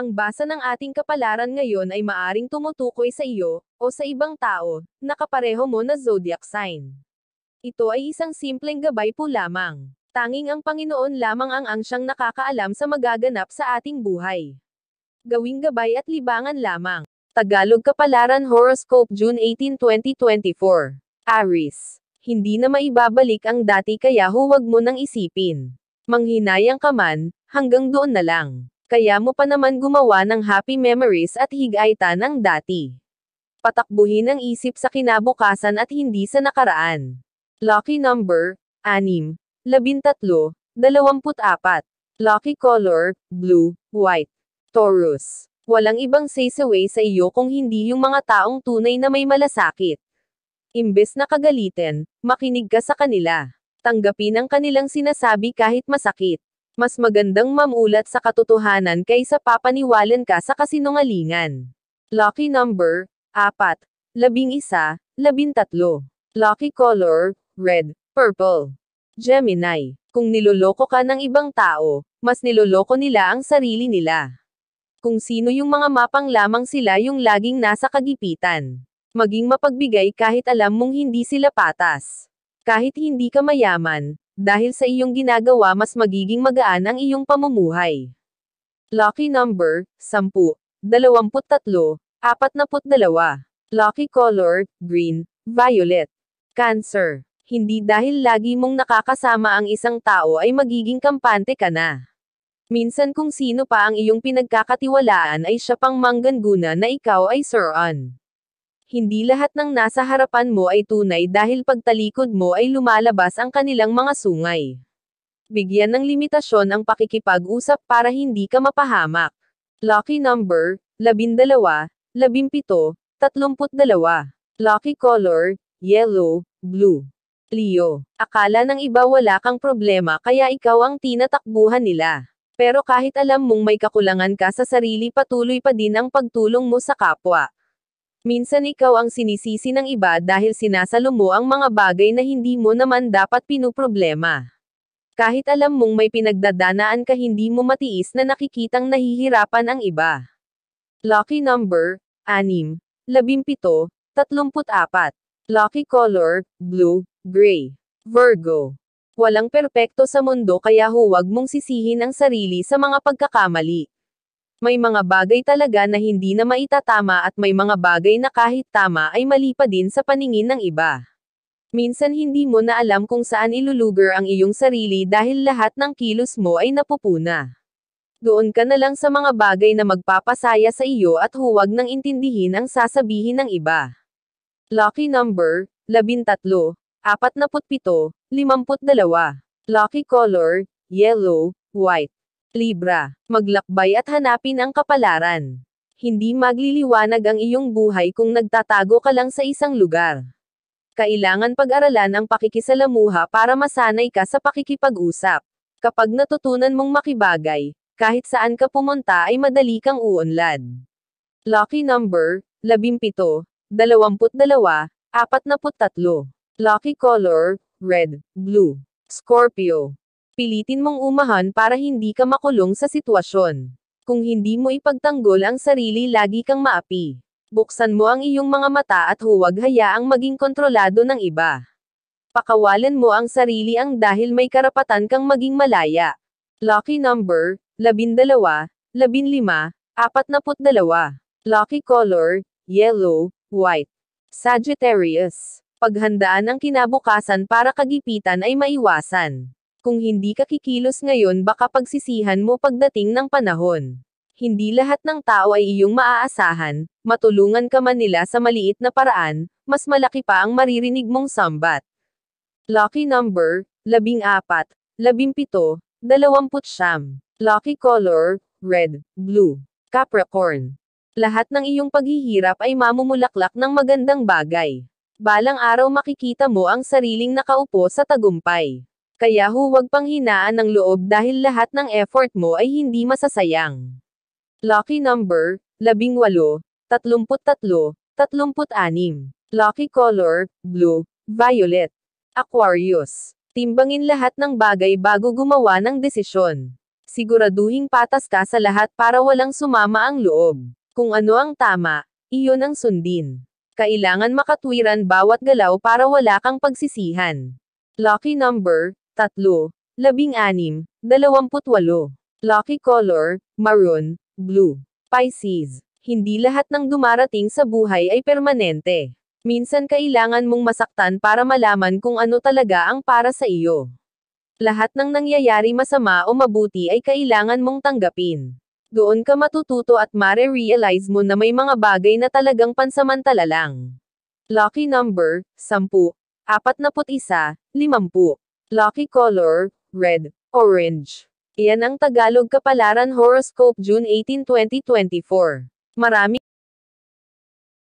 Ang basa ng ating kapalaran ngayon ay maaring tumutukoy sa iyo, o sa ibang tao, na kapareho mo na zodiac sign. Ito ay isang simpleng gabay po lamang. Tanging ang Panginoon lamang ang siyang nakakaalam sa magaganap sa ating buhay. Gawing gabay at libangan lamang. Tagalog Kapalaran Horoscope June 18, 2024. Aries. Hindi na maibabalik ang dati kaya huwag mo nang isipin. Manghinayang ka man, hanggang doon na lang. Kaya mo pa naman gumawa ng happy memories at higaitan ng dati. Patakbuhin ang isip sa kinabukasan at hindi sa nakaraan. Lucky number, 6, 13, 24. Lucky color, blue, white. Taurus. Walang ibang say-away sa iyo kung hindi yung mga taong tunay na may malasakit. Imbes na kagalitin, makinig ka sa kanila. Tanggapin ang kanilang sinasabi kahit masakit. Mas magandang mamulat sa katotohanan kaysa papaniwalan ka sa kasinungalingan. Lucky number, 4, 11, 13. Lucky color, red, purple. Gemini. Kung niloloko ka ng ibang tao, mas niloloko nila ang sarili nila. Kung sino yung mga mapang lamang sila yung laging nasa kagipitan. Maging mapagbigay kahit alam mong hindi sila patas. Kahit hindi ka mayaman, dahil sa iyong ginagawa mas magiging magaan ang iyong pamumuhay. Lucky number, 10, 23, 42. Lucky color, green, violet. Cancer. Hindi dahil lagi mong nakakasama ang isang tao ay magiging kampante ka na. Minsan kung sino pa ang iyong pinagkakatiwalaan ay siya pang mangganguna na ikaw ay suron. Hindi lahat ng nasa harapan mo ay tunay dahil pagtalikod mo ay lumalabas ang kanilang mga sungay. Bigyan ng limitasyon ang pakikipag-usap para hindi ka mapahamak. Lucky number, 12, 17, 32. Lucky color, yellow, blue. Leo. Akala ng iba wala kang problema kaya ikaw ang tinatakbuhan nila. Pero kahit alam mong may kakulangan ka sa sarili patuloy pa din ang pagtulong mo sa kapwa. Minsan ikaw ang sinisisi ng iba dahil sinasalo mo ang mga bagay na hindi mo naman dapat pinuproblema. Kahit alam mong may pinagdadanaan ka hindi mo matiis na nakikitang nahihirapan ang iba. Lucky number, 6, 17, 34. Lucky color, blue, gray. Virgo. Walang perpekto sa mundo kaya huwag mong sisihin ang sarili sa mga pagkakamali. May mga bagay talaga na hindi na maitatama at may mga bagay na kahit tama ay mali pa din sa paningin ng iba. Minsan hindi mo na alam kung saan ilulugar ang iyong sarili dahil lahat ng kilos mo ay napupuna. Doon ka na lang sa mga bagay na magpapasaya sa iyo at huwag nang intindihin ang sasabihin ng iba. Lucky number, 13, 47, 52. Lucky color, yellow, white. Libra. Maglakbay at hanapin ang kapalaran. Hindi magliliwanag ang iyong buhay kung nagtatago ka lang sa isang lugar. Kailangan pag-aralan ang pakikisalamuha para masanay ka sa pakikipag-usap. Kapag natutunan mong makibagay, kahit saan ka pumunta ay madali kang uunlad. Lucky number, 17, 22, 43. Lucky color, red, blue. Scorpio. Pilitin mong umahan para hindi ka makulong sa sitwasyon. Kung hindi mo ipagtanggol ang sarili lagi kang maapi. Buksan mo ang iyong mga mata at huwag hayaang maging kontrolado ng iba. Pakawalan mo ang sarili ang dahil may karapatan kang maging malaya. Lucky number, 12, 15, 42. Lucky color, yellow, white. Sagittarius. Paghandaan ang kinabukasan para kagipitan ay maiwasan. Kung hindi ka kikilos ngayon baka pagsisihan mo pagdating ng panahon. Hindi lahat ng tao ay iyong maaasahan, matulungan ka man nila sa maliit na paraan, mas malaki pa ang maririnig mong sambat. Lucky number, 14, 17, 20. Lucky color, red, blue. Capricorn. Lahat ng iyong paghihirap ay mamumulaklak ng magandang bagay. Balang araw makikita mo ang sariling nakaupo sa tagumpay. Kaya huwag pang hinaan ng loob dahil lahat ng effort mo ay hindi masasayang. Lucky number, 18, 33, 36. Lucky color, blue, violet. Aquarius. Timbangin lahat ng bagay bago gumawa ng desisyon. Siguraduhing patas ka sa lahat para walang sumama ang loob. Kung ano ang tama, iyon ang sundin. Kailangan makatwiran bawat galaw para wala kang pagsisihan. Lucky number, 3, 16, 28. Lucky color, maroon, blue. Pisces. Hindi lahat ng dumarating sa buhay ay permanente. Minsan kailangan mong masaktan para malaman kung ano talaga ang para sa iyo. Lahat ng nangyayari masama o mabuti ay kailangan mong tanggapin. Doon ka matututo at mare-realize mo na may mga bagay na talagang pansamantala lang. Lucky number, 10, 41, 50. Lucky color, red, orange. Iyan ang Tagalog Kapalaran Horoscope June 18, 2024. Maraming